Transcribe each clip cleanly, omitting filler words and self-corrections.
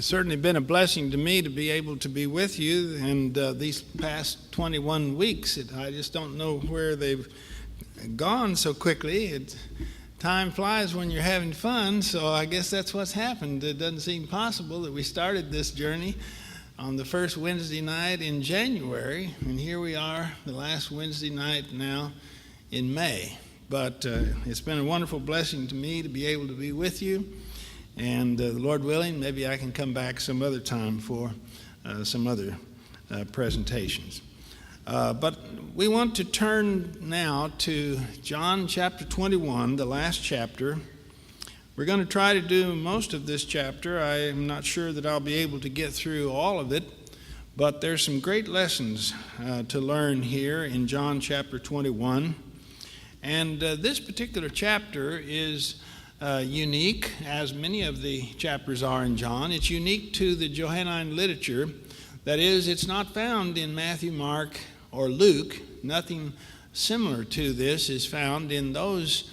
It's certainly been a blessing to me to be able to be with you, and these past 21 weeks, I just don't know where they've gone so quickly. Time flies when you're having fun, so I guess that's what's happened. It doesn't seem possible that we started this journey on the first Wednesday night in January, and here we are, the last Wednesday night now in May. But it's been a wonderful blessing to me to be able to be with you. And the Lord willing, maybe I can come back some other time for some other presentations. But we want to turn now to John chapter 21, the last chapter. We're going to try to do most of this chapter. I am not sure that I'll be able to get through all of it, but there's some great lessons to learn here in John chapter 21. And this particular chapter is unique, as many of the chapters are in John. It's unique to the Johannine literature. That is, it's not found in Matthew, Mark, or Luke. Nothing similar to this is found in those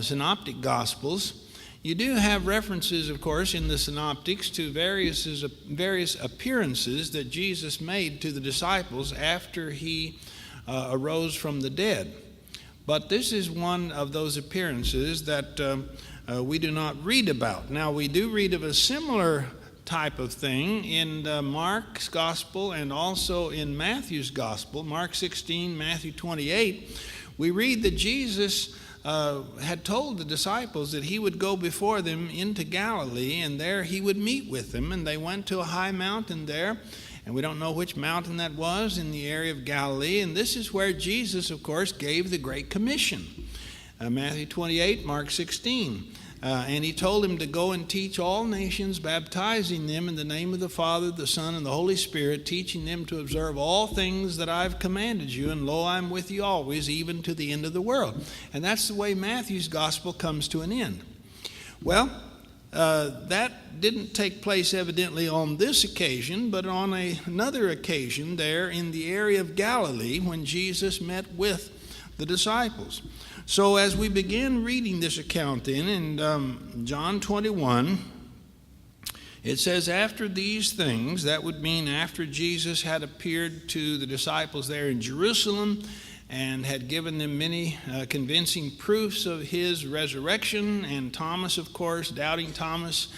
synoptic gospels. You do have references, of course, in the synoptics to various appearances that Jesus made to the disciples after he arose from the dead. But this is one of those appearances that we do not read about. Now, we do read of a similar type of thing in Mark's gospel and also in Matthew's gospel. Mark 16, Matthew 28, we read that Jesus had told the disciples that he would go before them into Galilee, and there he would meet with them. And they went to a high mountain there, and we don't know which mountain that was in the area of Galilee. And this is where Jesus, of course, gave the Great Commission. Matthew 28, Mark 16. And he told him to go and teach all nations, baptizing them in the name of the Father, the Son, and the Holy Spirit, teaching them to observe all things that I've commanded you. And lo, I'm with you always, even to the end of the world. And that's the way Matthew's gospel comes to an end. Well, that didn't take place evidently on this occasion, but on another occasion there in the area of Galilee when Jesus met with the disciples. So as we begin reading this account then in John 21, it says, after these things, that would mean after Jesus had appeared to the disciples there in Jerusalem and had given them many convincing proofs of his resurrection, and Thomas, of course, doubting Thomas,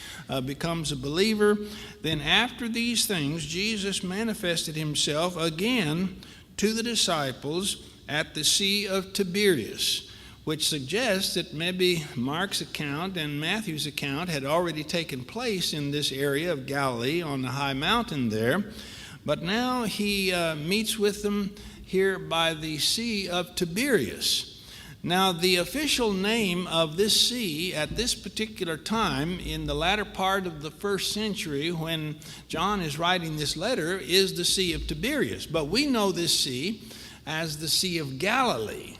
becomes a believer. Then after these things, Jesus manifested himself again to the disciples at the Sea of Tiberias, which suggests that maybe Mark's account and Matthew's account had already taken place in this area of Galilee on the high mountain there. But now he meets with them here by the Sea of Tiberias. Now, the official name of this sea at this particular time in the latter part of the first century when John is writing this letter is the Sea of Tiberias. But we know this sea as the Sea of Galilee.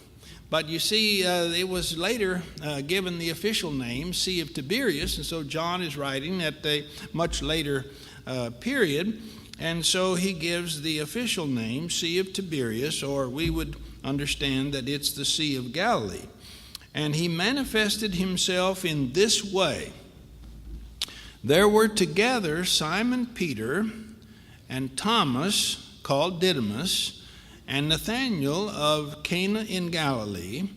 But you see, it was later given the official name, Sea of Tiberias, and so John is writing at a much later period, and so he gives the official name, Sea of Tiberias, or we would understand that it's the Sea of Galilee. And he manifested himself in this way. There were together Simon Peter and Thomas, called Didymus, and Nathanael of Cana in Galilee,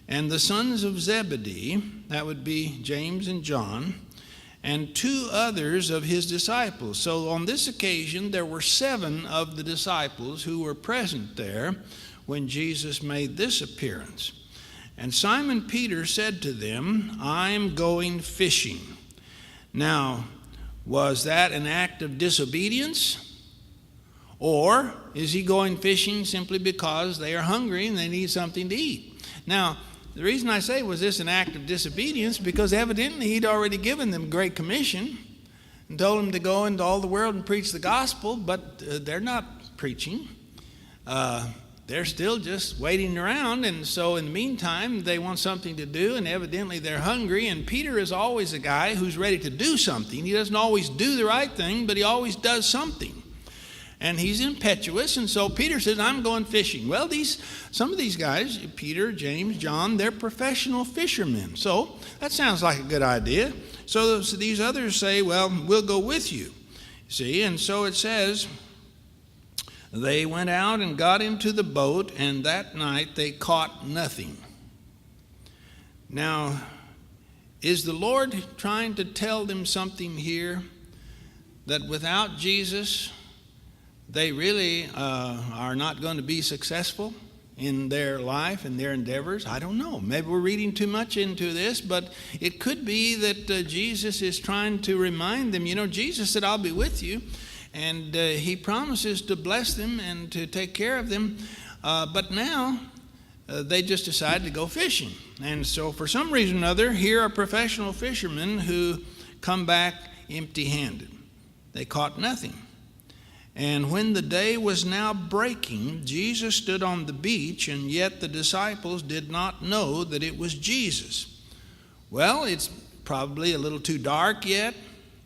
and the sons of Zebedee, that would be James and John, and two others of his disciples. So on this occasion, there were 7 of the disciples who were present there when Jesus made this appearance. And Simon Peter said to them, I'm going fishing. Now, was that an act of disobedience? Or is he going fishing simply because they are hungry and they need something to eat? Now, the reason I say was this an act of disobedience, because evidently he'd already given them Great Commission and told them to go into all the world and preach the gospel, but they're not preaching. They're still just waiting around, and so in the meantime, they want something to do, and evidently they're hungry, and Peter is always a guy who's ready to do something. He doesn't always do the right thing, but he always does something. And he's impetuous, and so Peter says, I'm going fishing. Well, some of these guys, Peter, James, John, they're professional fishermen. So that sounds like a good idea. So these others say, well, we'll go with you. See, and so it says, they went out and got into the boat, and that night they caught nothing. Now, is the Lord trying to tell them something here? That without Jesus, they really are not going to be successful in their life and their endeavors? I don't know. Maybe we're reading too much into this, but it could be that Jesus is trying to remind them, Jesus said, I'll be with you. And he promises to bless them and to take care of them. But now they just decided to go fishing. And so for some reason or another, here are professional fishermen who come back empty-handed. They caught nothing. And when the day was now breaking, Jesus stood on the beach, and yet the disciples did not know that it was Jesus. Well, it's probably a little too dark yet.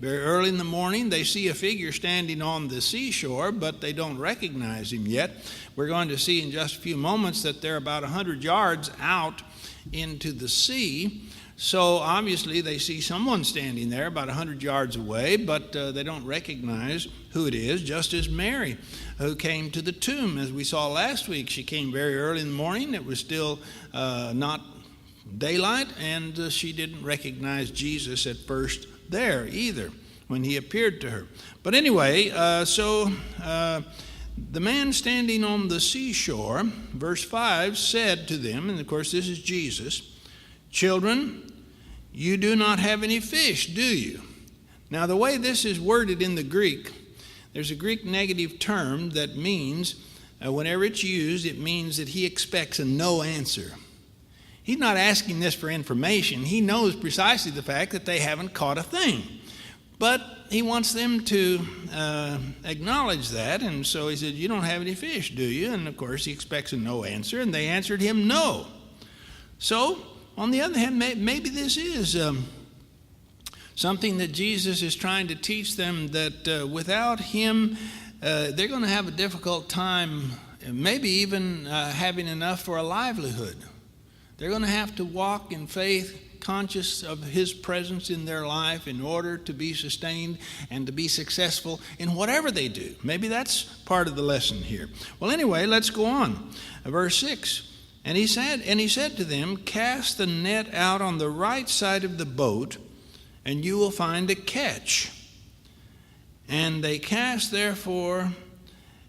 Very early in the morning, they see a figure standing on the seashore, but they don't recognize him yet. We're going to see in just a few moments that they're about 100 yards out into the sea. So obviously they see someone standing there about 100 yards away, but they don't recognize who it is, just as Mary, who came to the tomb. As we saw last week, she came very early in the morning. It was still not daylight, and she didn't recognize Jesus at first there either when he appeared to her. But anyway, the man standing on the seashore, verse 5, said to them, and of course this is Jesus, "Children, you do not have any fish, do you?" Now the way this is worded in the Greek, there's a Greek negative term that means, whenever it's used, it means that he expects a no answer. He's not asking this for information. He knows precisely the fact that they haven't caught a thing. But he wants them to acknowledge that, and so he said, "You don't have any fish, do you?" And of course he expects a no answer, and they answered him no. So, on the other hand, maybe this is something that Jesus is trying to teach them, that without him, they're going to have a difficult time, maybe even having enough for a livelihood. They're going to have to walk in faith, conscious of his presence in their life in order to be sustained and to be successful in whatever they do. Maybe that's part of the lesson here. Well, anyway, let's go on. Verse 6. And he said to them, "Cast the net out on the right side of the boat, and you will find a catch." And they cast therefore,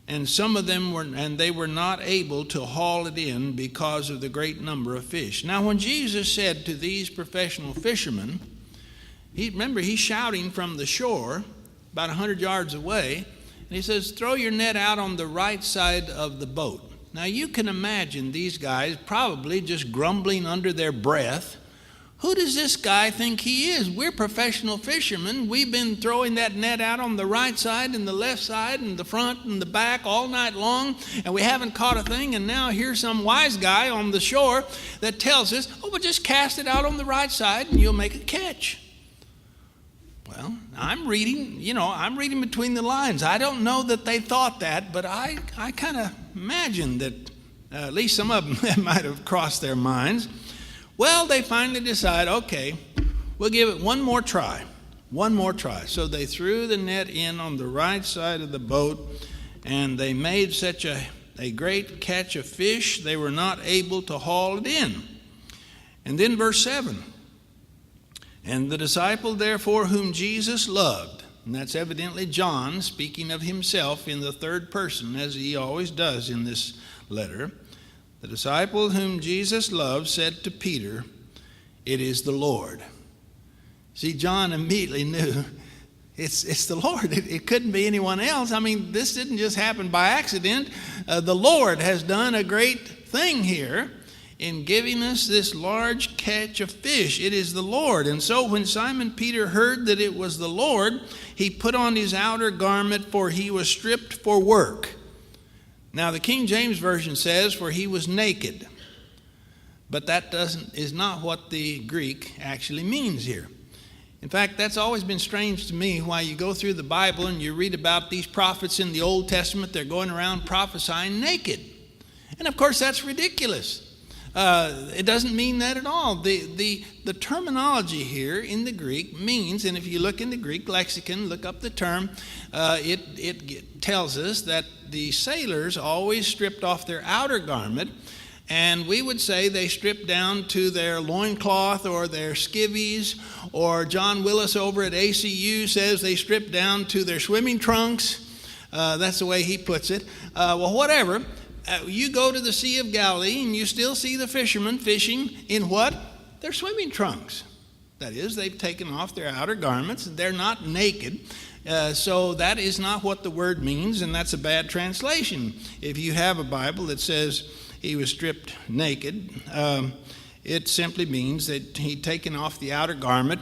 and some of them they were not able to haul it in because of the great number of fish. Now when Jesus said to these professional fishermen, remember he's shouting from the shore about 100 yards away, and he says, "Throw your net out on the right side of the boat." Now you can imagine these guys probably just grumbling under their breath. Who does this guy think he is? We're professional fishermen. We've been throwing that net out on the right side and the left side and the front and the back all night long, and we haven't caught a thing. And now here's some wise guy on the shore that tells us, "Oh, well, just cast it out on the right side and you'll make a catch." Well, I'm reading between the lines. I don't know that they thought that, but I kind of imagine that at least some of them might have crossed their minds. Well, they finally decide, okay, we'll give it one more try. So they threw the net in on the right side of the boat, and they made such a great catch of fish, they were not able to haul it in. And then verse 7, "And the disciple therefore whom Jesus loved," and that's evidently John speaking of himself in the third person, as he always does in this letter, "the disciple whom Jesus loved said to Peter, 'It is the Lord.'" See, John immediately knew it's the Lord. It couldn't be anyone else. I mean, this didn't just happen by accident. The Lord has done a great thing here in giving us this large catch of fish. It is the Lord. And so when Simon Peter heard that it was the Lord, he put on his outer garment, for he was stripped for work. Now the King James Version says, "for he was naked." But that is not what the Greek actually means here. In fact, that's always been strange to me, why you go through the Bible and you read about these prophets in the Old Testament, they're going around prophesying naked. And of course that's ridiculous. It doesn't mean that at all. The terminology here in the Greek means, and if you look in the Greek lexicon, look up the term, it tells us that the sailors always stripped off their outer garment, and we would say they stripped down to their loincloth or their skivvies, or John Willis over at ACU says they stripped down to their swimming trunks. That's the way he puts it. Well, whatever. You go to the Sea of Galilee and you still see the fishermen fishing in what? Their swimming trunks. That is, they've taken off their outer garments. They're not naked. So that is not what the word means, and that's a bad translation. If you have a Bible that says he was stripped naked, it simply means that he'd taken off the outer garment.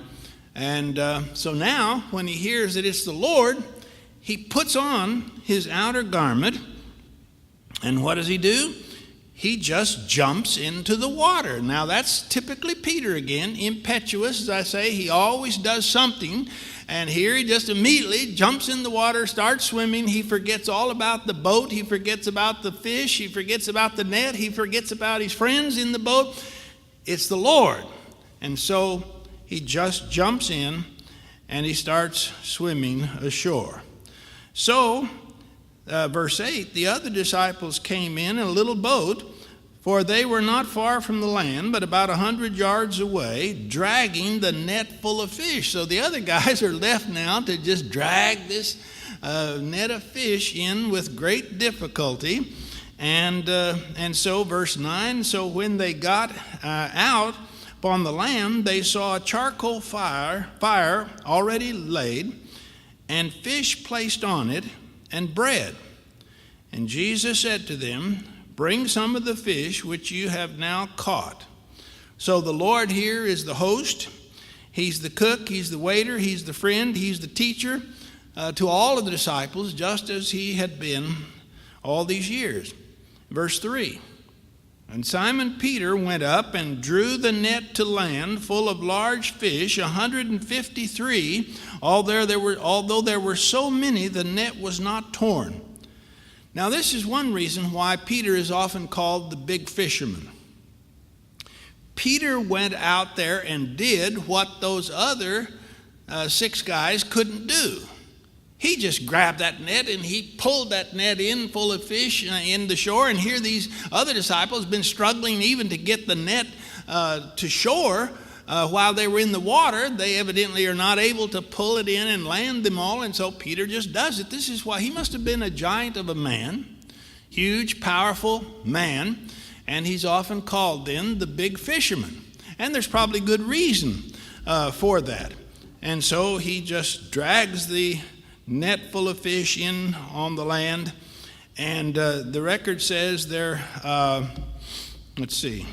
And so now, when he hears that it's the Lord, he puts on his outer garment. And what does he do? He just jumps into the water. Now that's typically Peter again, impetuous, as I say. He always does something. And here he just immediately jumps in the water, starts swimming. He forgets all about the boat. He forgets about the fish. He forgets about the net. He forgets about his friends in the boat. It's the Lord. And so he just jumps in and he starts swimming ashore. So, verse 8, the other disciples came in a little boat, for they were not far from the land, but about 100 yards away, dragging the net full of fish. So the other guys are left now to just drag this net of fish in with great difficulty. And so, verse 9, so when they got out upon the land, they saw a charcoal fire already laid, and fish placed on it, and bread. And Jesus said to them, bring some of the fish which you have now caught. So the Lord here is the host. He's the cook. He's the waiter. He's the friend. He's the teacher to all of the disciples, just as he had been all these years. Verse 3, and Simon Peter went up and drew the net to land full of large fish, 153, although there were so many, the net was not torn. Now this is one reason why Peter is often called the big fisherman. Peter went out there and did what those other 6 guys couldn't do. He just grabbed that net and he pulled that net in full of fish in the shore. And here these other disciples have been struggling even to get the net to shore while they were in the water. They evidently are not able to pull it in and land them all. And so Peter just does it. This is why he must have been a giant of a man, huge, powerful man. And he's often called then the big fisherman. And there's probably good reason for that. And so he just drags the net full of fish in on the land, and the record says there, let's see,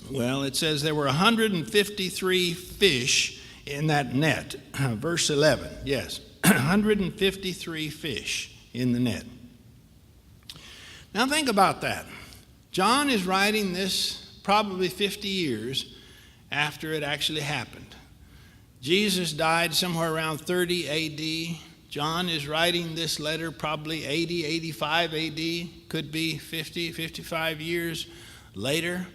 well, it says there were 153 fish in that net. Verse 11, yes, 153 fish in the net. Now think about that. John is writing this probably 50 years after it actually happened. Jesus died somewhere around 30 A.D. John is writing this letter probably 80, 85 A.D., could be 50, 55 years later.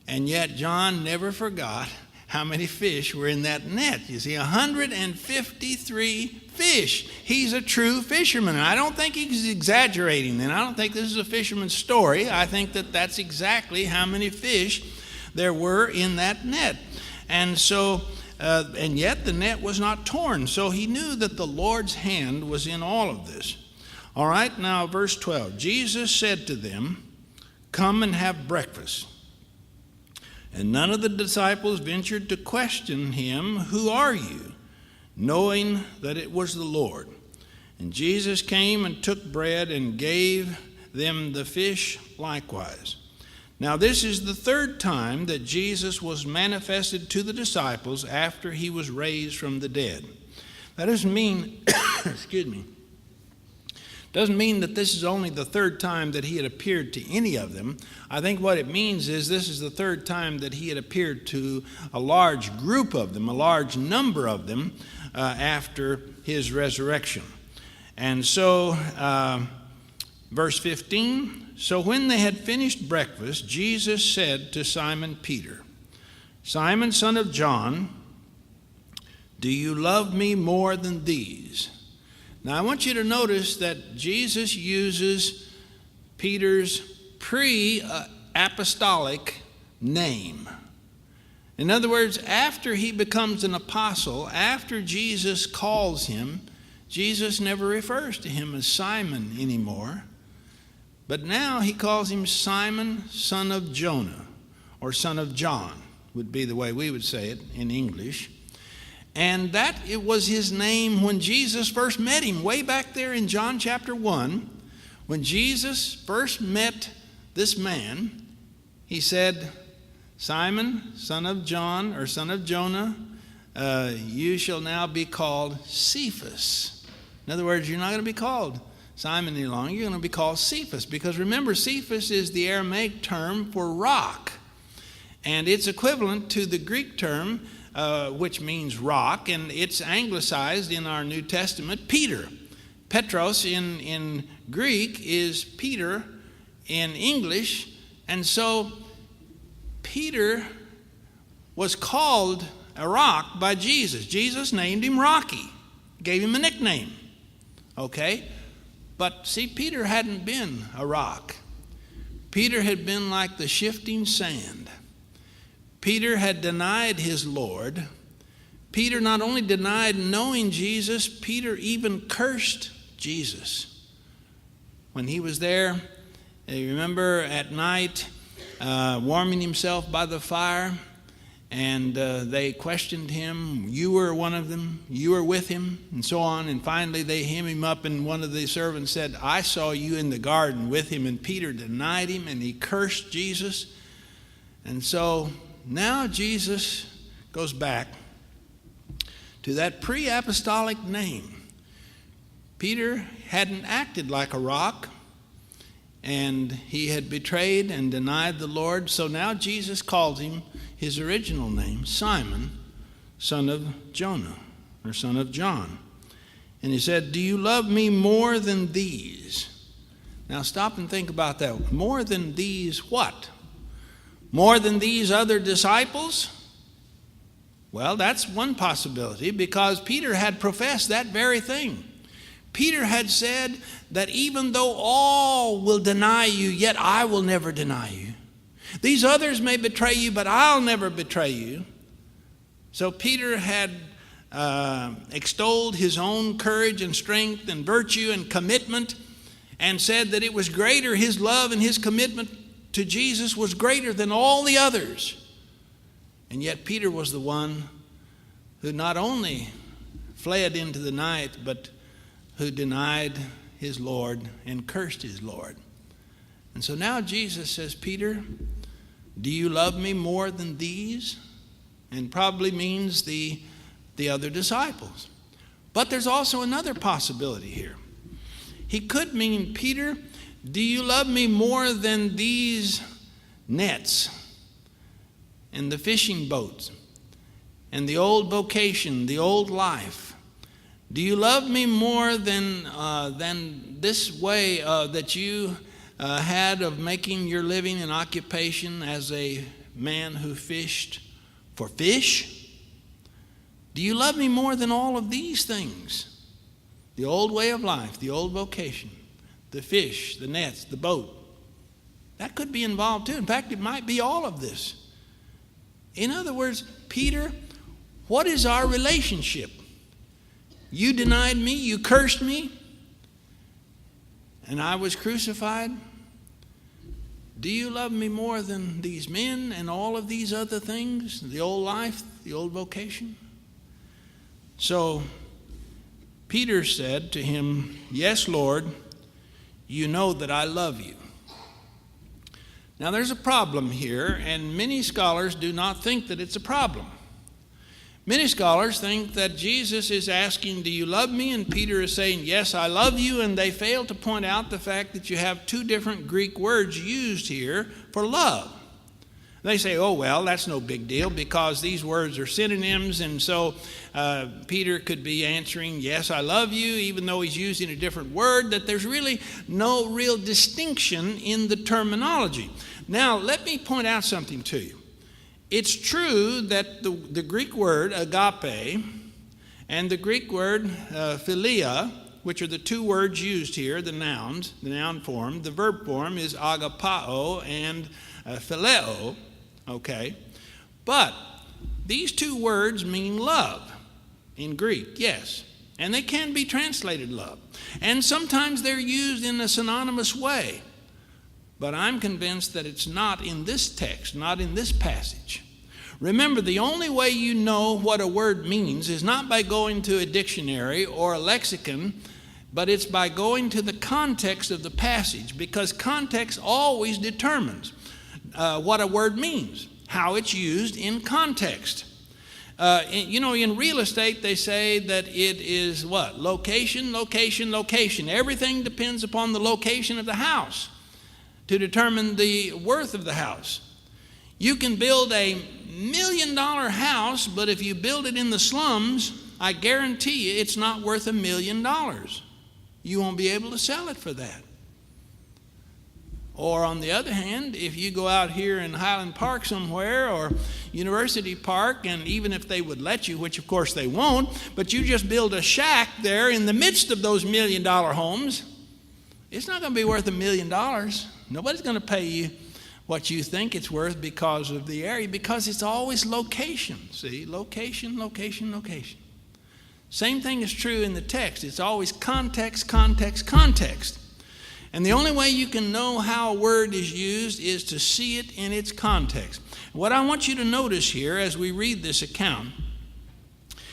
And yet John never forgot how many fish were in that net. You see, 153 fish. He's a true fisherman. And I don't think he's exaggerating then. I don't think this is a fisherman's story. I think that that's exactly how many fish there were in that net. And so and yet the net was not torn. So he knew that the Lord's hand was in all of this. All right, now verse 12. Jesus said to them, come and have breakfast. And none of the disciples ventured to question him, who are you? Knowing that it was the Lord. And Jesus came and took bread and gave them the fish likewise. Now this is the 3rd time that Jesus was manifested to the disciples after he was raised from the dead. That doesn't mean, doesn't mean that this is only the 3rd time that he had appeared to any of them. I think what it means is this is the 3rd time that he had appeared to a large group of them, a large number of them after his resurrection. And so, verse 15, So when they had finished breakfast, Jesus said to Simon Peter, "Simon, son of John, do you love me more than these?" Now I want you to notice that Jesus uses Peter's pre-apostolic name. In other words, after he becomes an apostle, after Jesus calls him, Jesus never refers to him as Simon anymore. But now he calls him Simon, son of Jonah, or son of John, would be the way we would say it in English. And that it was his name when Jesus first met him, way back there in John chapter 1. When Jesus first met this man, he said, "Simon, son of John, or son of Jonah, you shall now be called Cephas." In other words, you're not going to be called Simon any longer. You're going to be called Cephas, because remember, Cephas is the Aramaic term for rock, and it's equivalent to the Greek term, which means rock, and it's anglicized in our New Testament, Peter. Petros in Greek is Peter in English, and so Peter was called a rock by Jesus. Jesus named him Rocky, gave him a nickname. Okay? But see, Peter hadn't been a rock. Peter had been like the shifting sand. Peter had denied his Lord. Peter not only denied knowing Jesus, Peter even cursed Jesus. When he was there, you remember at night, warming himself by the fire, and they questioned him. "You were one of them, you were with him," and so on. And finally they hem him up, and one of the servants said, "I saw you in the garden with him." And Peter denied him, and he cursed Jesus. And so now Jesus goes back to that pre-apostolic name. Peter hadn't acted like a rock, and he had betrayed and denied the Lord. So now Jesus called him his original name, Simon, son of Jonah, or son of John. And he said, "Do you love me more than these?" Now stop and think about that. More than these what? More than these other disciples? Well, that's one possibility, because Peter had professed that very thing. Peter had said that even though all will deny you, yet I will never deny you. These others may betray you, but I'll never betray you. So Peter had extolled his own courage and strength and virtue and commitment, and said that it was greater, his love and his commitment to Jesus was greater than all the others. And yet Peter was the one who not only fled into the night, but who denied his Lord and cursed his Lord. And so now Jesus says, "Peter, do you love me more than these?" And probably means the other disciples. But there's also another possibility here. He could mean, "Peter, do you love me more than these nets and the fishing boats and the old vocation, the old life? Do you love me more than this way that you had of making your living and occupation as a man who fished for fish? Do you love me more than all of these things? The old way of life, the old vocation, the fish, the nets, the boat. That could be involved too. In fact, it might be all of this. In other words, Peter, what is our relationship? You denied me, you cursed me, and I was crucified. Do you love me more than these men and all of these other things, the old life, the old vocation? So Peter said to him, "Yes, Lord, you know that I love you." Now there's a problem here, and many scholars do not think that it's a problem. Many scholars think that Jesus is asking, "Do you love me?" And Peter is saying, "Yes, I love you." And they fail to point out the fact that you have two different Greek words used here for love. They say, oh, well, that's no big deal because these words are synonyms, and so Peter could be answering, yes, I love you, even though he's using a different word, that there's really no real distinction in the terminology. Now, let me point out something to you. It's true that the Greek word agape and the Greek word philia, which are the two words used here, the nouns, the noun form, the verb form is agapao and phileo, okay? But these two words mean love in Greek, yes. And they can be translated love. And sometimes they're used in a synonymous way. But I'm convinced that it's not in this text, not in this passage. Remember, the only way you know what a word means is not by going to a dictionary or a lexicon, but it's by going to the context of the passage, because context always determines what a word means, how it's used in context. In real estate, they say that it is what? Location, location, location. Everything depends upon the location of the house to determine the worth of the house. You can build a $1 million house, but if you build it in the slums, I guarantee you it's not worth $1 million. You won't be able to sell it for that. Or on the other hand, if you go out here in Highland Park somewhere or University Park, and even if they would let you, which of course they won't, but you just build a shack there in the midst of those $1 million homes, it's not going to be worth $1 million. Nobody's going to pay you what you think it's worth because of the area, because it's always location. See, location, location, location. Same thing is true in the text. It's always context, context, context. And the only way you can know how a word is used is to see it in its context. What I want you to notice here as we read this account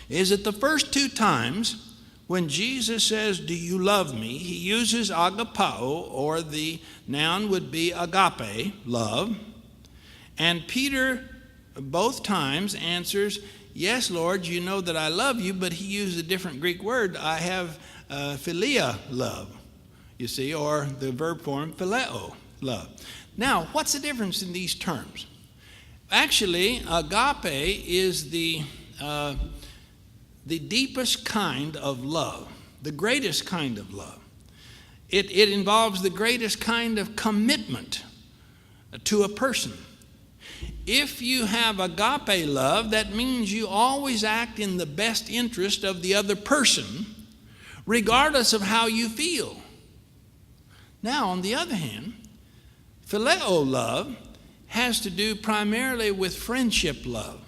is that the first two times when Jesus says, do you love me, he uses agapao, or the noun would be agape, love. And Peter both times answers, yes, Lord, you know that I love you, but he used a different Greek word. I have philia, love, you see, or the verb form phileo, love. Now, what's the difference in these terms? Actually, agape is the deepest kind of love, the greatest kind of love. It involves the greatest kind of commitment to a person. If you have agape love, that means you always act in the best interest of the other person, regardless of how you feel. Now, on the other hand, phileo love has to do primarily with friendship love,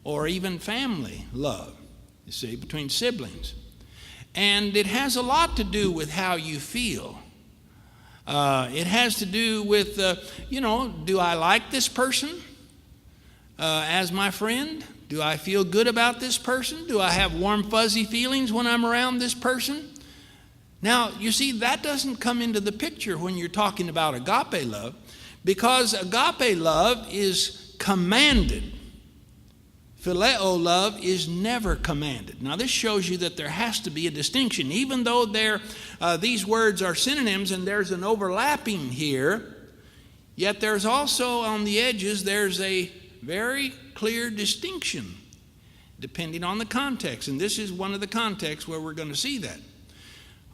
or even family love, you see, between siblings. And it has a lot to do with how you feel. It has to do with, do I like this person as my friend? Do I feel good about this person? Do I have warm, fuzzy feelings when I'm around this person? Now, you see, that doesn't come into the picture when you're talking about agape love, because agape love is commanded. Phileo love is never commanded. Now, this shows you that there has to be a distinction. Even though these words are synonyms and there's an overlapping here, yet there's also on the edges, there's a very clear distinction depending on the context. And this is one of the contexts where we're going to see that.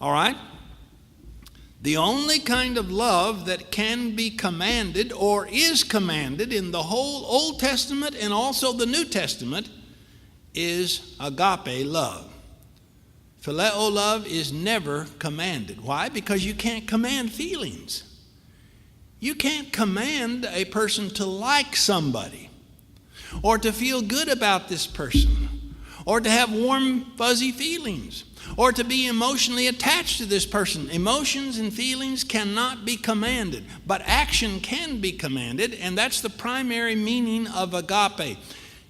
All right? The only kind of love that can be commanded or is commanded in the whole Old Testament and also the New Testament is agape love. Phileo love is never commanded. Why? Because you can't command feelings. You can't command a person to like somebody or to feel good about this person or to have warm, fuzzy feelings, or to be emotionally attached to this person. Emotions and feelings cannot be commanded, but action can be commanded, and that's the primary meaning of agape.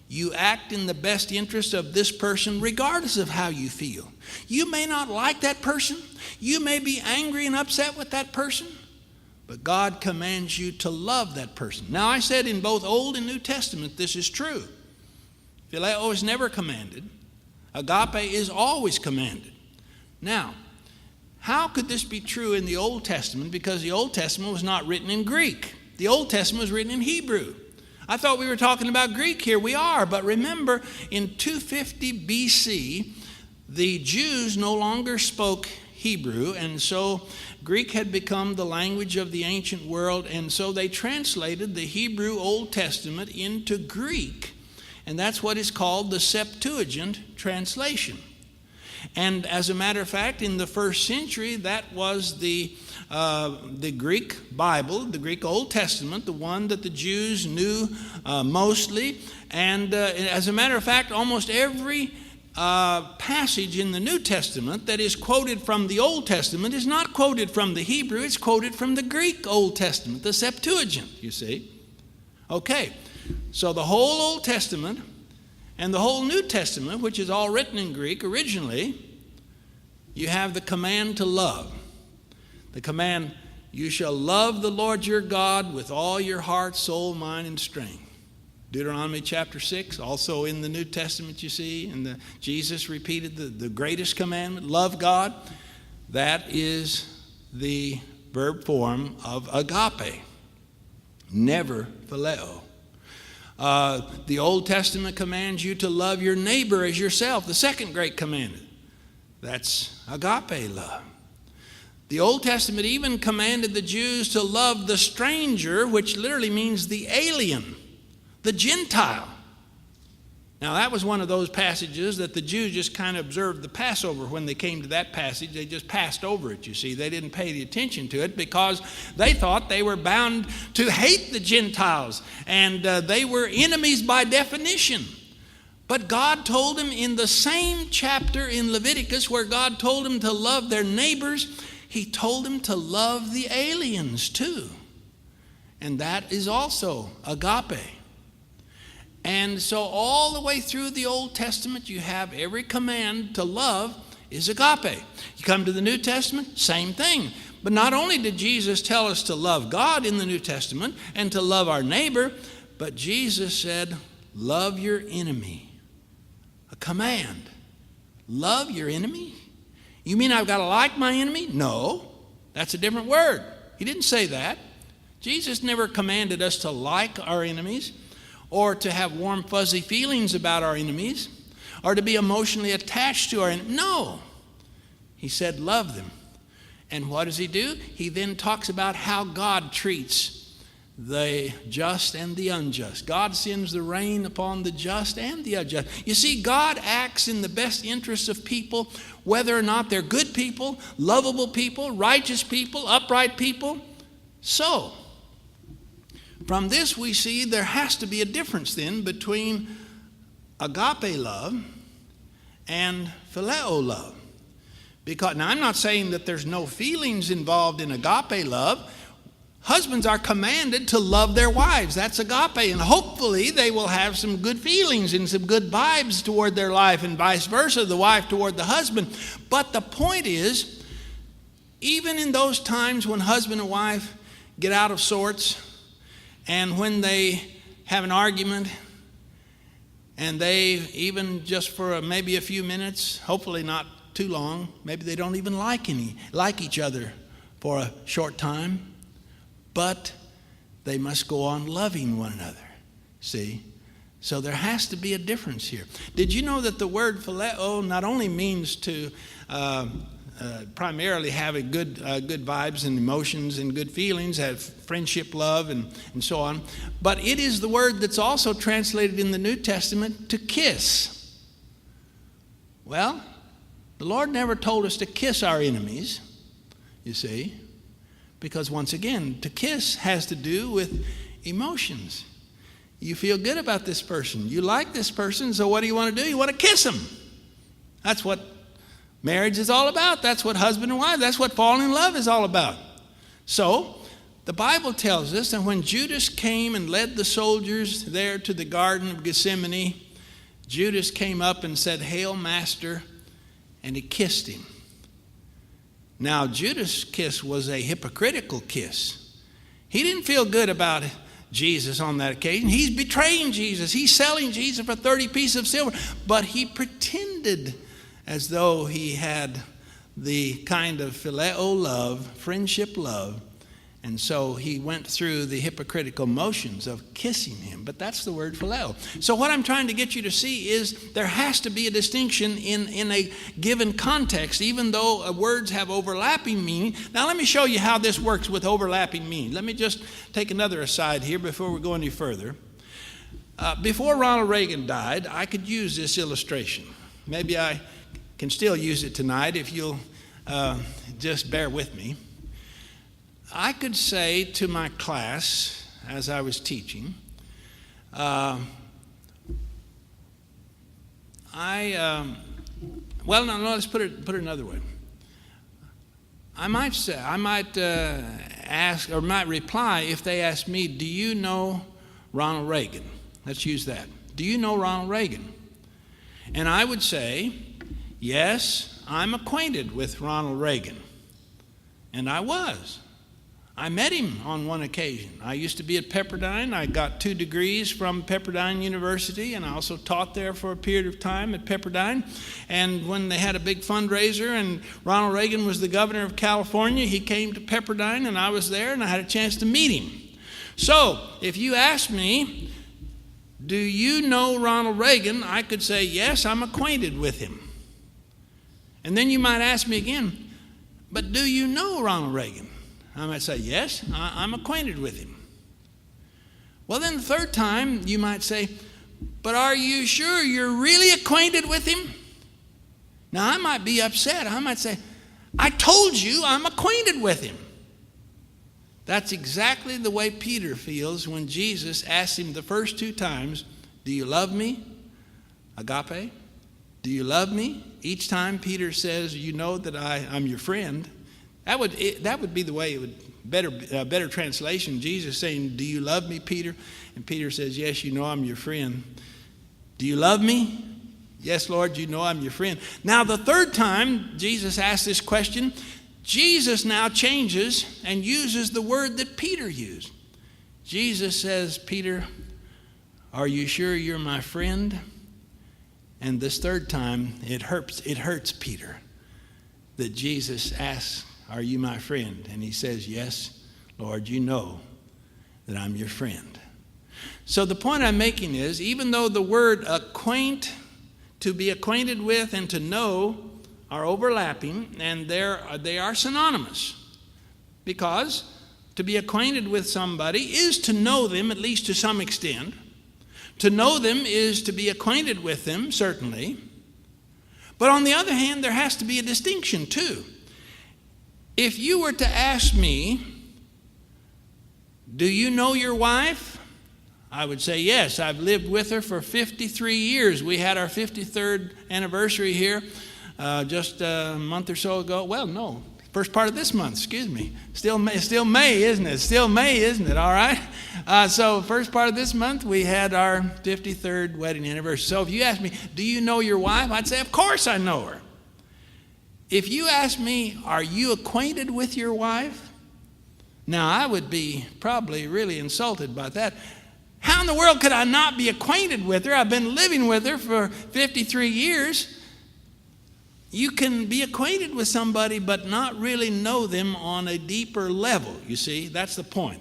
You act in the best interest of this person regardless of how you feel. You may not like that person. You may be angry and upset with that person, but God commands you to love that person. Now, I said in both Old and New Testament this is true. Phileo is never commanded. Agape is always commanded. Now, how could this be true in the Old Testament? Because the Old Testament was not written in Greek. The Old Testament was written in Hebrew. I thought we were talking about Greek here. We are, but remember, in 250 BC, the Jews no longer spoke Hebrew, and so Greek had become the language of the ancient world, and so they translated the Hebrew Old Testament into Greek, and that's what is called the Septuagint translation. And as a matter of fact, in the first century, that was the Greek Bible, the Greek Old Testament, the one that the Jews knew mostly. And as a matter of fact, almost every passage in the New Testament that is quoted from the Old Testament is not quoted from the Hebrew, it's quoted from the Greek Old Testament, the Septuagint, you see. Okay, so the whole Old Testament and the whole New Testament, which is all written in Greek originally, you have the command to love. The command, you shall love the Lord your God with all your heart, soul, mind, and strength. Deuteronomy chapter 6, also in the New Testament you see, and Jesus repeated the greatest commandment, love God. That is the verb form of agape, never phileo. The Old Testament commands you to love your neighbor as yourself, the second great commandment. That's agape love. The Old Testament even commanded the Jews to love the stranger, which literally means the alien, the Gentile. Now, that was one of those passages that the Jews just kind of observed the Passover. When they came to that passage, they just passed over it, you see. They didn't pay the attention to it because they thought they were bound to hate the Gentiles, and they were enemies by definition. But God told them in the same chapter in Leviticus where God told them to love their neighbors, He told them to love the aliens too. And that is also agape. And so all the way through the Old Testament, you have every command to love is agape. You come to the New Testament, same thing. But not only did Jesus tell us to love God in the New Testament and to love our neighbor, but Jesus said, love your enemy. A command. Love your enemy? You mean I've got to like my enemy? No, that's a different word. He didn't say that. Jesus never commanded us to like our enemies or to have warm, fuzzy feelings about our enemies or to be emotionally attached to our enemies. No. He said love them. And what does he do? He then talks about how God treats the just and the unjust. God sends the rain upon the just and the unjust. You see, God acts in the best interests of people, whether or not they're good people, lovable people, righteous people, upright people. So, from this we see there has to be a difference then between agape love and phileo love. Because, now I'm not saying that there's no feelings involved in agape love. Husbands are commanded to love their wives. That's agape. And hopefully they will have some good feelings and some good vibes toward their life, and vice versa, the wife toward the husband. But the point is, even in those times when husband and wife get out of sorts, and when they have an argument, and they even just for maybe a few minutes, hopefully not too long, maybe they don't even like each other for a short time, but they must go on loving one another. See? So there has to be a difference here. Did you know that the word phileo not only means to primarily have a good vibes and emotions and good feelings, have friendship, love, and so on, but it is the word that's also translated in the New Testament to kiss. Well, the Lord never told us to kiss our enemies, you see, because once again, to kiss has to do with emotions. You feel good about this person. You like this person, so what do you want to do? You want to kiss them. That's what marriage is all about. That's what husband and wife, that's what falling in love is all about. So, the Bible tells us that when Judas came and led the soldiers there to the Garden of Gethsemane, Judas came up and said, "Hail, Master," and he kissed him. Now, Judas' kiss was a hypocritical kiss. He didn't feel good about Jesus on that occasion. He's betraying Jesus. He's selling Jesus for 30 pieces of silver. But he pretended as though he had the kind of phileo love, friendship love, And so he went through the hypocritical motions of kissing him. But that's the word phileo. So what I'm trying to get you to see is there has to be a distinction in a given context, even though words have overlapping meaning. Now let me show you how this works with overlapping meaning. Let me just take another aside here before we go any further. Before Ronald Reagan died, I could use this illustration. Maybe I can still use it tonight if you'll just bear with me. I could say to my class as I was teaching, well, no, let's put it another way. I might ask or might reply if they ask me, do you know Ronald Reagan? Let's use that. Do you know Ronald Reagan? And I would say, yes, I'm acquainted with Ronald Reagan. And I was. I met him on one occasion. I used to be at Pepperdine. I got 2 degrees from Pepperdine University, and I also taught there for a period of time at Pepperdine. And when they had a big fundraiser and Ronald Reagan was the governor of California, he came to Pepperdine, and I was there, and I had a chance to meet him. So if you ask me, do you know Ronald Reagan? I could say, yes, I'm acquainted with him. And then you might ask me again, but do you know Ronald Reagan? I might say, yes, I'm acquainted with him. Well, then the third time, you might say, but are you sure you're really acquainted with him? Now, I might be upset. I might say, I told you I'm acquainted with him. That's exactly the way Peter feels when Jesus asked him the first 2 times, do you love me? Agape. Do you love me? Each time Peter says, you know that I'm your friend. That would be the way it would better translation. Jesus saying, do you love me, Peter? And Peter says, yes, you know I'm your friend. Do you love me? Yes, Lord, you know I'm your friend. Now the third time Jesus asked this question, Jesus now changes and uses the word that Peter used. Jesus says, Peter, are you sure you're my friend? And this third time, it hurts Peter that Jesus asks, are you my friend? And he says, yes, Lord, you know that I'm your friend. So the point I'm making is, even though the word acquaint, to be acquainted with and to know are overlapping, and they are synonymous. Because to be acquainted with somebody is to know them, at least to some extent. To know them is to be acquainted with them, certainly. But on the other hand, there has to be a distinction too. If you were to ask me, do you know your wife? I would say, yes, I've lived with her for 53 years. We had our 53rd anniversary here just a month or so ago. Well, no, first part of this month, excuse me. Still May, isn't it? Still May, isn't it? All right. So first part of this month, we had our 53rd wedding anniversary. So if you ask me, do you know your wife? I'd say, of course I know her. If you ask me, are you acquainted with your wife? Now, I would be probably really insulted by that. How in the world could I not be acquainted with her? I've been living with her for 53 years. You can be acquainted with somebody but not really know them on a deeper level, you see. That's the point.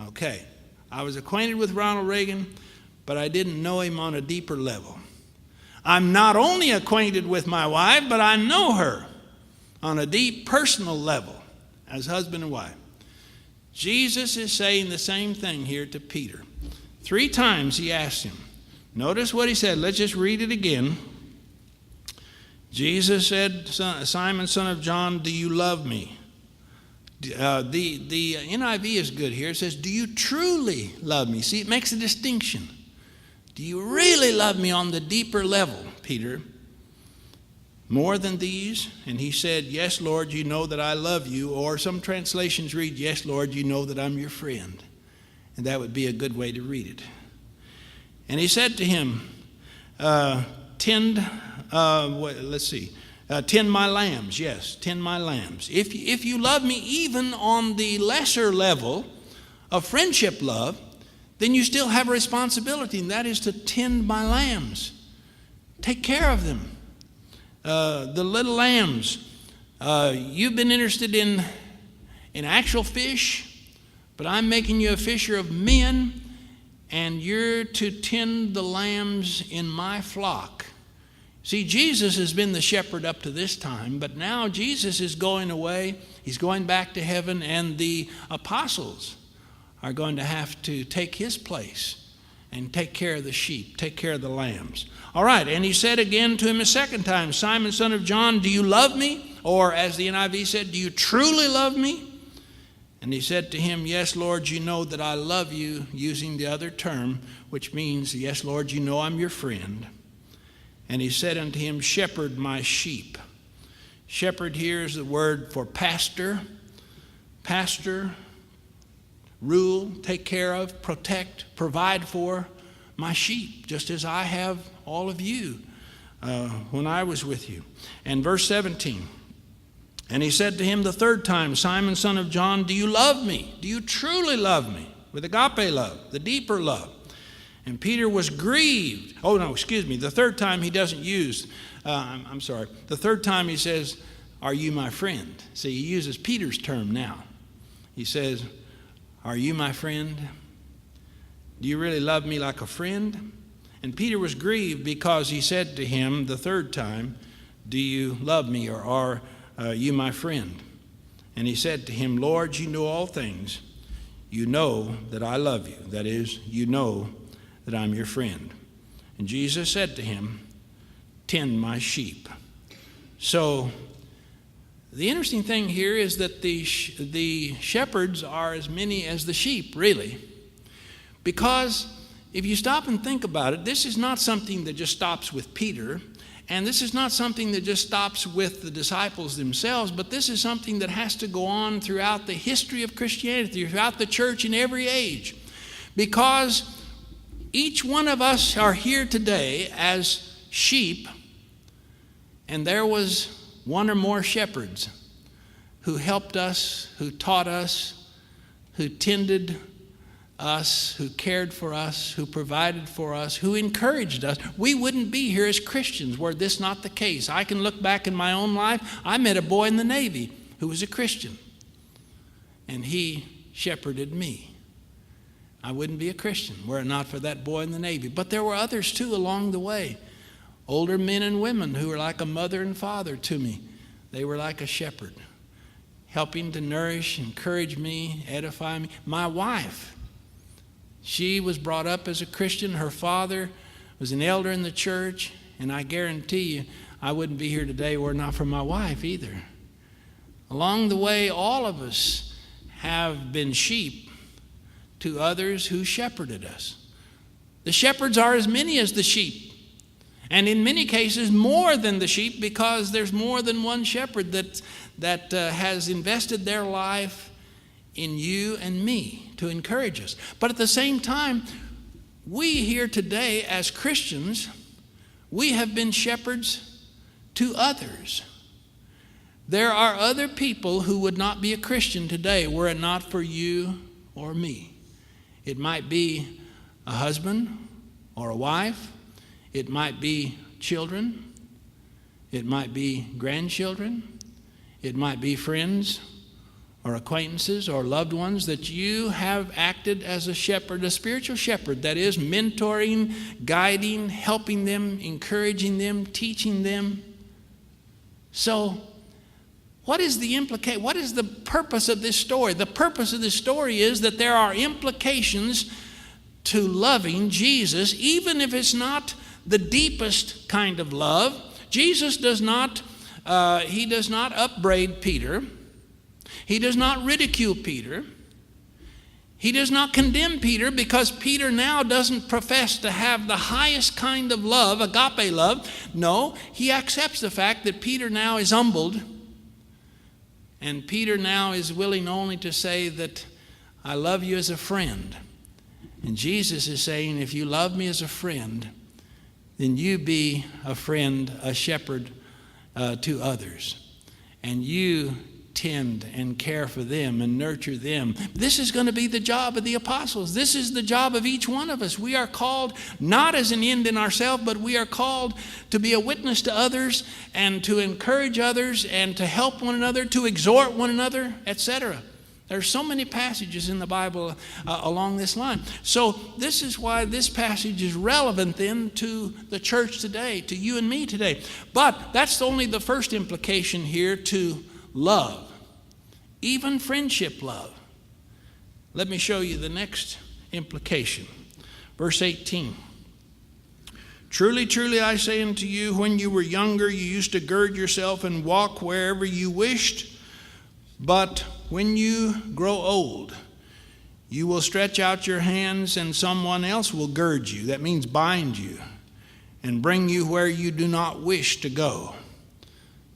Okay, I was acquainted with Ronald Reagan, but I didn't know him on a deeper level. I'm not only acquainted with my wife, but I know her on a deep personal level as husband and wife. Jesus is saying the same thing here to Peter. 3 times he asked him. Notice what he said. Let's just read it again. Jesus said, Simon, son of John, do you love me? The NIV is good here. It says, do you truly love me? See, it makes a distinction. Do you really love me on the deeper level, Peter? More than these? And he said, yes, Lord, you know that I love you. Or some translations read, yes, Lord, you know that I'm your friend. And that would be a good way to read it. And he said to him, tend my lambs. Yes, tend my lambs. If you love me even on the lesser level of friendship love, then you still have a responsibility, and that is to tend my lambs. Take care of them. The little lambs. You've been interested in in actual fish, but I'm making you a fisher of men, and you're to tend the lambs in my flock. See, Jesus has been the shepherd up to this time, but now Jesus is going away. He's going back to heaven, and the apostles are going to have to take his place and take care of the sheep, take care of the lambs. All right, and he said again to him a second time, Simon, son of John, do you love me? Or as the NIV said, do you truly love me? And he said to him, yes, Lord, you know that I love you, using the other term, which means, yes, Lord, you know I'm your friend. And he said unto him, shepherd my sheep. Shepherd here is the word for pastor. Pastor, rule, take care of, protect, provide for my sheep, just as I have all of you when I was with you. And verse 17, and he said to him the third time, Simon, son of John, do you love me? Do you truly love me? With agape love, the deeper love. And Peter was grieved. Oh, no, excuse me. The third time he doesn't use, the third time he says, are you my friend? See, he uses Peter's term now. He says, are you my friend? Do you really love me like a friend? And Peter was grieved because he said to him the third time, do you love me, or are you my friend? And he said to him, Lord, you know all things. You know that I love you. That is, you know that I'm your friend. And Jesus said to him, tend my sheep. So the interesting thing here is that the shepherds are as many as the sheep, really. Because if you stop and think about it, this is not something that just stops with Peter, and this is not something that just stops with the disciples themselves, but this is something that has to go on throughout the history of Christianity, throughout the church in every age. Because each one of us are here today as sheep, and there was one or more shepherds who helped us, who taught us, who tended us, who cared for us, who provided for us, who encouraged us. We wouldn't be here as Christians were this not the case. I can look back in my own life. I met a boy in the Navy who was a Christian, and he shepherded me. I wouldn't be a Christian were it not for that boy in the Navy. But there were others too along the way. Older men and women who were like a mother and father to me. They were like a shepherd, helping to nourish, encourage me, edify me. My wife, she was brought up as a Christian. Her father was an elder in the church, and I guarantee you I wouldn't be here today were it not for my wife either. Along the way, all of us have been sheep to others who shepherded us. The shepherds are as many as the sheep, and in many cases more than the sheep, because there's more than one shepherd that has invested their life in you and me to encourage us. But at the same time, we here today as Christians, we have been shepherds to others. There are other people who would not be a Christian today were it not for you or me. It might be a husband or a wife. It might be children. It might be grandchildren. It might be friends or acquaintances or loved ones that you have acted as a shepherd, a spiritual shepherd, that is mentoring, guiding, helping them, encouraging them, teaching them. So what is the purpose of this story? The purpose of this story is that there are implications to loving Jesus, even if it's not the deepest kind of love. Jesus does not upbraid Peter. He does not ridicule Peter. He does not condemn Peter, because Peter now doesn't profess to have the highest kind of love, agape love. No, he accepts the fact that Peter now is humbled. And Peter now is willing only to say that I love you as a friend. And Jesus is saying, if you love me as a friend, then you be a friend, a shepherd to others. And you tend and care for them and nurture them. This is going to be the job of the apostles. This is the job of each one of us. We are called not as an end in ourselves, but we are called to be a witness to others and to encourage others and to help one another, to exhort one another, etc. There's so many passages in the Bible along this line. So this is why this passage is relevant then to the church today, to you and me today. But that's only the first implication here to love, even friendship love. Let me show you the next implication. Verse 18. Truly, truly, I say unto you, when you were younger, you used to gird yourself and walk wherever you wished. But when you grow old, you will stretch out your hands and someone else will gird you. That means bind you and bring you where you do not wish to go.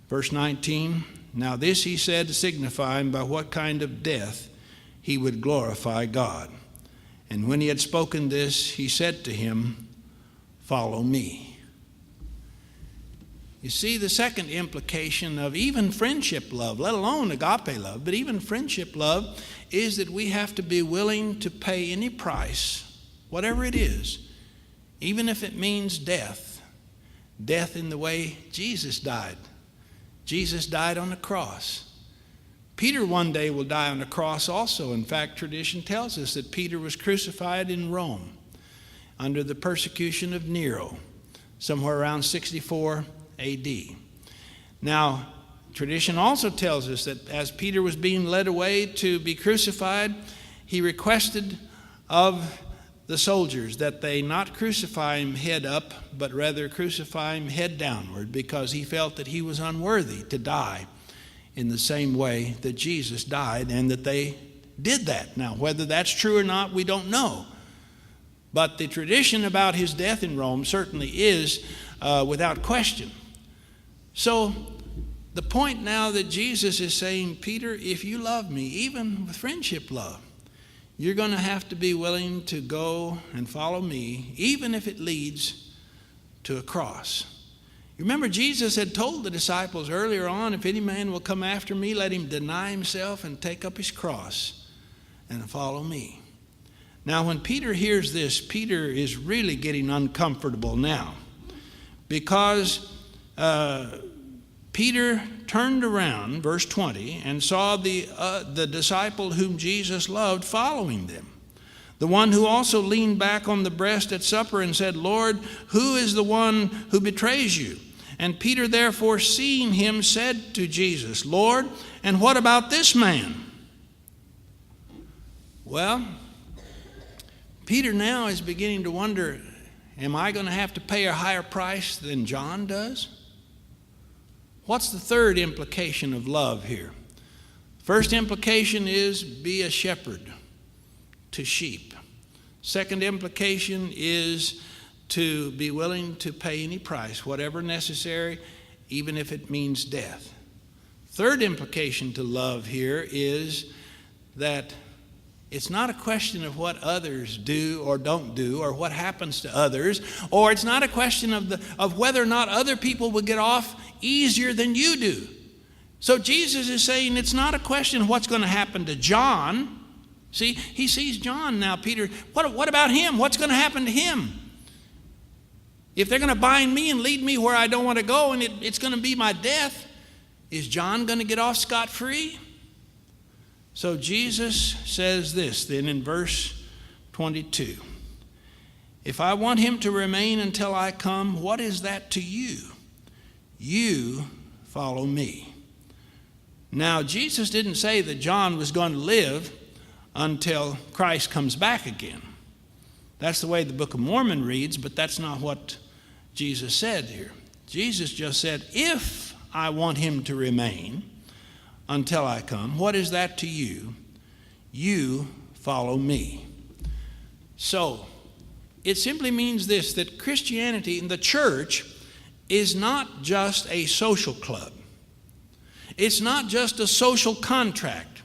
Verse 19. Now this he said, signifying by what kind of death he would glorify God. And when he had spoken this, he said to him, follow me. You see, the second implication of even friendship love, let alone agape love, but even friendship love, is that we have to be willing to pay any price, whatever it is, even if it means death. Death in the way Jesus died. Jesus died on the cross. Peter one day will die on the cross also. In fact, tradition tells us that Peter was crucified in Rome under the persecution of Nero, somewhere around 64 A.D. Now, tradition also tells us that as Peter was being led away to be crucified, he requested of the soldiers that they not crucify him head up, but rather crucify him head downward, because he felt that he was unworthy to die in the same way that Jesus died, and that they did that. Now, whether that's true or not, we don't know. But the tradition about his death in Rome certainly is without question. So the point now that Jesus is saying, Peter, if you love me, even with friendship love, you're going to have to be willing to go and follow me, even if it leads to a cross. You remember Jesus had told the disciples earlier on, if any man will come after me, let him deny himself and take up his cross and follow me. Now, when Peter hears this, Peter is really getting uncomfortable now, because Peter turned around, verse 20, and saw the disciple whom Jesus loved following them, the one who also leaned back on the breast at supper and said, Lord, who is the one who betrays you? And Peter, therefore, seeing him, said to Jesus, Lord, and what about this man? Well, Peter now is beginning to wonder, am I going to have to pay a higher price than John does? What's the third implication of love here? First implication is be a shepherd to sheep. Second implication is to be willing to pay any price, whatever necessary, even if it means death. Third implication to love here is that it's not a question of what others do or don't do, or what happens to others, or it's not a question of whether or not other people will get off easier than you do. So Jesus is saying it's not a question of what's going to happen to John. See, he sees John now. Peter, what about him? What's going to happen to him? If they're going to bind me and lead me where I don't want to go, and it's going to be my death, is John going to get off scot-free? So Jesus says this then in verse 22. If I want him to remain until I come, what is that to you? You follow me. Now, Jesus didn't say that John was going to live until Christ comes back again. That's the way the Book of Mormon reads, but that's not what Jesus said here. Jesus just said, if I want him to remain until I come, what is that to you? You follow me. So, it simply means this, that Christianity in the church is not just a social club. It's not just a social contract.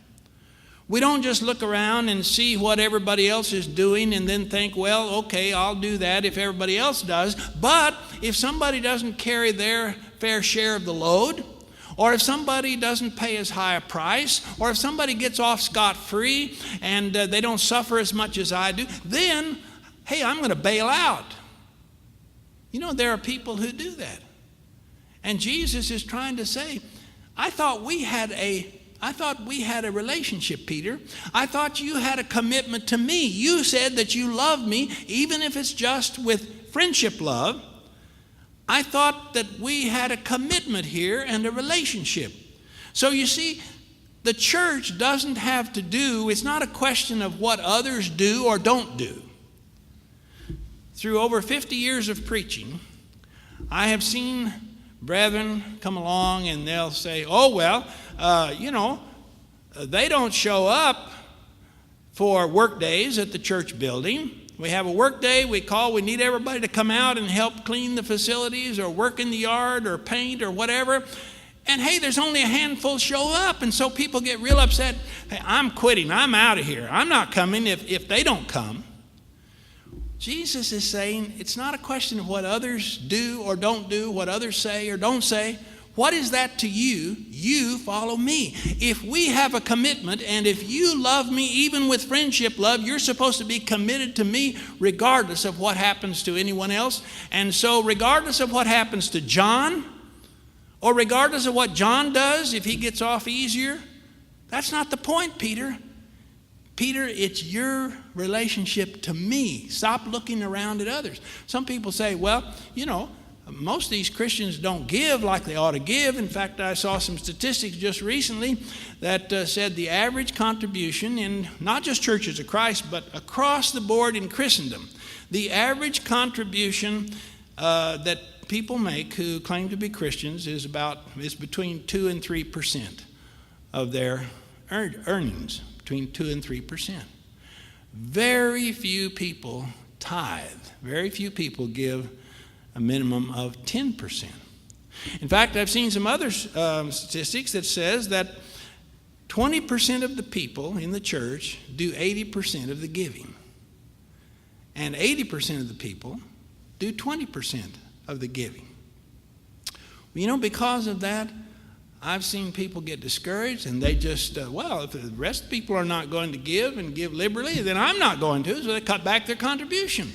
We don't just look around and see what everybody else is doing and then think, well, okay, I'll do that if everybody else does. But if somebody doesn't carry their fair share of the load, or if somebody doesn't pay as high a price, or if somebody gets off scot-free and they don't suffer as much as I do, then, hey, I'm going to bail out. You know, there are people who do that. And Jesus is trying to say, I thought we had a I thought we had a relationship, Peter. I thought you had a commitment to me. You said that you love me, even if it's just with friendship love. I thought that we had a commitment here and a relationship. So you see, the church doesn't have to do, it's not a question of what others do or don't do. Through over 50 years of preaching, I have seen brethren come along and they'll say, oh, well, they don't show up for work days at the church building. We have a work day, we need everybody to come out and help clean the facilities or work in the yard or paint or whatever. And hey, there's only a handful show up, and so people get real upset. Hey, I'm quitting, I'm out of here. I'm not coming if they don't come. Jesus is saying it's not a question of what others do or don't do, what others say or don't say. What is that to you? You follow me. If we have a commitment, and if you love me even with friendship love, you're supposed to be committed to me regardless of what happens to anyone else. And so regardless of what happens to John, or regardless of what John does, if he gets off easier, that's not the point, Peter. Peter, it's your relationship to me. Stop looking around at others. Some people say, well, most of these Christians don't give like they ought to give. In fact, I saw some statistics just recently that said the average contribution in not just Churches of Christ, but across the board in Christendom, the average contribution that people make who claim to be Christians is between 2 and 3% of their earnings, between 2 and 3%. Very few people tithe. Very few people give a minimum of 10%. In fact, I've seen some other statistics that says that 20% of the people in the church do 80% of the giving. And 80% of the people do 20% of the giving. Well, because of that, I've seen people get discouraged, and they just, if the rest of the people are not going to give and give liberally, then I'm not going to, so they cut back their contribution.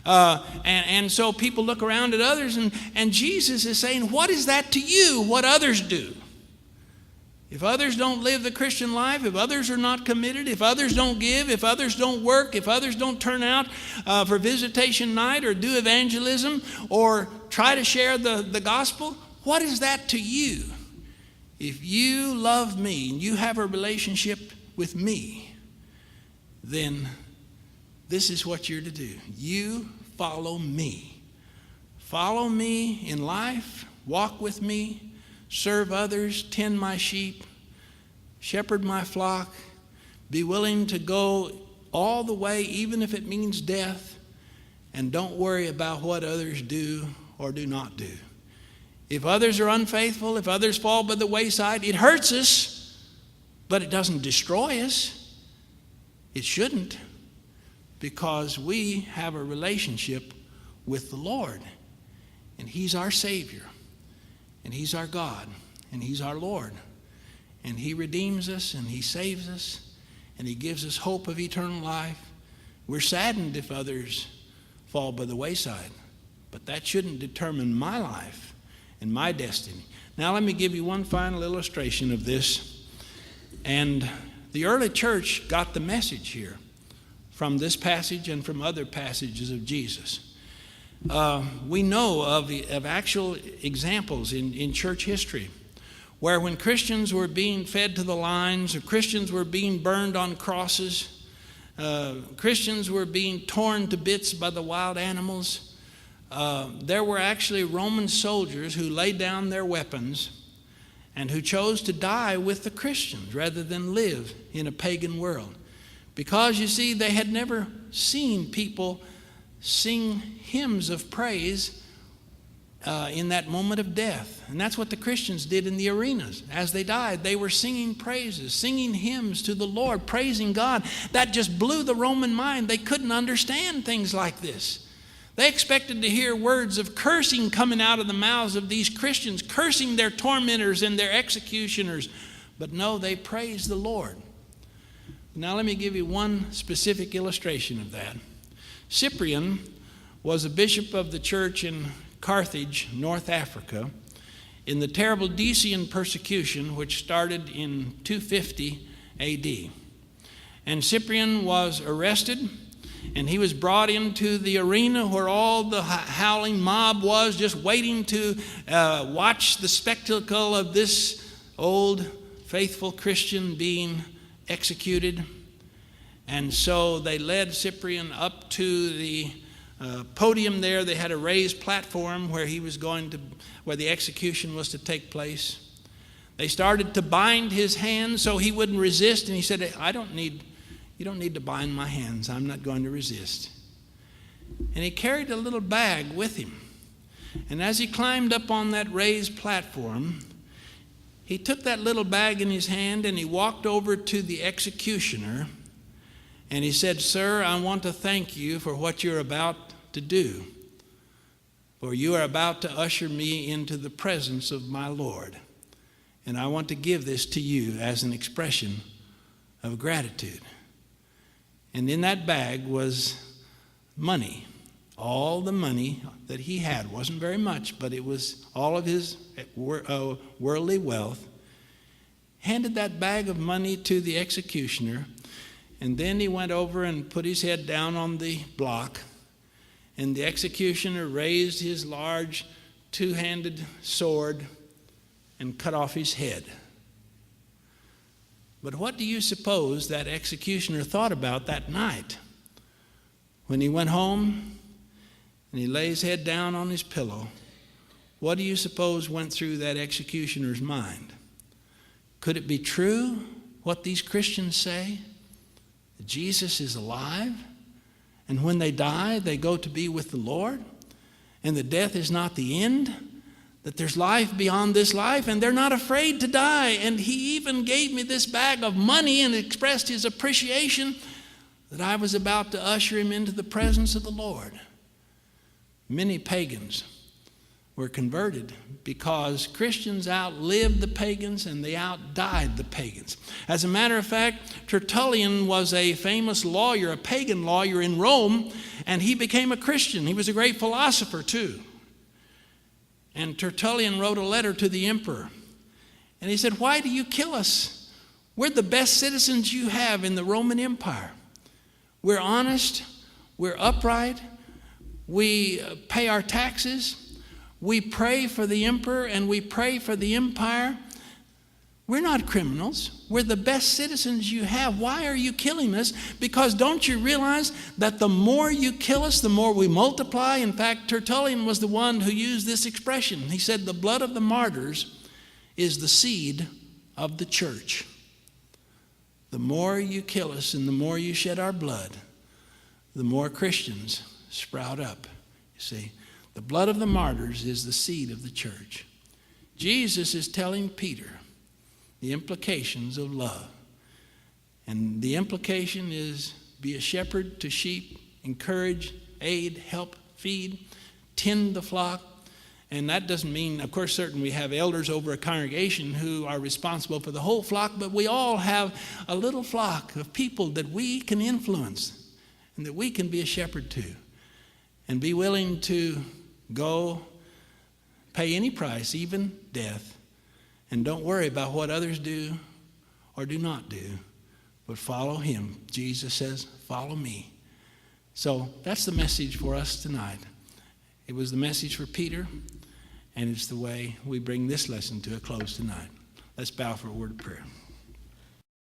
And so people look around at others, and Jesus is saying, what is that to you, what others do? If others don't live the Christian life, if others are not committed, if others don't give, if others don't work, if others don't turn out for visitation night or do evangelism or try to share the gospel, what is that to you? If you love me and you have a relationship with me, then this is what you're to do. You follow me. Follow me in life, walk with me, serve others, tend my sheep, shepherd my flock, be willing to go all the way, even if it means death, and don't worry about what others do or do not do. If others are unfaithful, if others fall by the wayside, it hurts us, but it doesn't destroy us. It shouldn't, because we have a relationship with the Lord, and He's our Savior, and He's our God, and He's our Lord, and He redeems us, and He saves us, and He gives us hope of eternal life. We're saddened if others fall by the wayside, but that shouldn't determine my life and my destiny. Now let me give you one final illustration of this. And the early church got the message here from this passage and from other passages of Jesus. We know of actual examples in church history where when Christians were being fed to the lions, or Christians were being burned on crosses, Christians were being torn to bits by the wild animals, there were actually Roman soldiers who laid down their weapons and who chose to die with the Christians rather than live in a pagan world. Because, you see, they had never seen people sing hymns of praise in that moment of death. And that's what the Christians did in the arenas. As they died, they were singing praises, singing hymns to the Lord, praising God. That just blew the Roman mind. They couldn't understand things like this. They expected to hear words of cursing coming out of the mouths of these Christians, cursing their tormentors and their executioners. But no, they praised the Lord. Now let me give you one specific illustration of that. Cyprian was a bishop of the church in Carthage, North Africa, in the terrible Decian persecution, which started in 250 AD. And Cyprian was arrested, and he was brought into the arena where all the howling mob was, just waiting to watch the spectacle of this old faithful Christian being executed. And so they led Cyprian up to the podium there. They had a raised platform where where the execution was to take place. They started to bind his hands so he wouldn't resist, and he said, you don't need to bind my hands. I'm not going to resist. And he carried a little bag with him. And as he climbed up on that raised platform, he took that little bag in his hand and he walked over to the executioner, and he said, "Sir, I want to thank you for what you're about to do, for you are about to usher me into the presence of my Lord. And I want to give this to you as an expression of gratitude." And in that bag was money. All the money that he had. Wasn't very much, but it was all of his worldly wealth. Handed that bag of money to the executioner, and then he went over and put his head down on the block, and the executioner raised his large two-handed sword and cut off his head. But what do you suppose that executioner thought about that night? When he went home and he lay his head down on his pillow, what do you suppose went through that executioner's mind? Could it be true what these Christians say? That Jesus is alive, and when they die, they go to be with the Lord, and that death is not the end, that there's life beyond this life, and they're not afraid to die. And he even gave me this bag of money and expressed his appreciation that I was about to usher him into the presence of the Lord. Many pagans were converted because Christians outlived the pagans and they outdied the pagans. As a matter of fact, Tertullian was a famous lawyer, a pagan lawyer in Rome, and he became a Christian. He was a great philosopher too. And Tertullian wrote a letter to the emperor. And he said, "Why do you kill us? We're the best citizens you have in the Roman Empire. We're honest. We're upright. We pay our taxes. We pray for the emperor and we pray for the empire. We're not criminals. We're the best citizens you have. Why are you killing us? Because don't you realize that the more you kill us, the more we multiply?" In fact, Tertullian was the one who used this expression. He said, "The blood of the martyrs is the seed of the church." The more you kill us and the more you shed our blood, the more Christians sprout up. You see, the blood of the martyrs is the seed of the church. Jesus is telling Peter the implications of love. And the implication is be a shepherd to sheep, encourage, aid, help, feed, tend the flock. And that doesn't mean, of course, certainly we have elders over a congregation who are responsible for the whole flock, but we all have a little flock of people that we can influence and that we can be a shepherd to and be willing to go pay any price, even death. And don't worry about what others do or do not do, but follow him. Jesus says, "Follow me." So that's the message for us tonight. It was the message for Peter, and it's the way we bring this lesson to a close tonight. Let's bow for a word of prayer.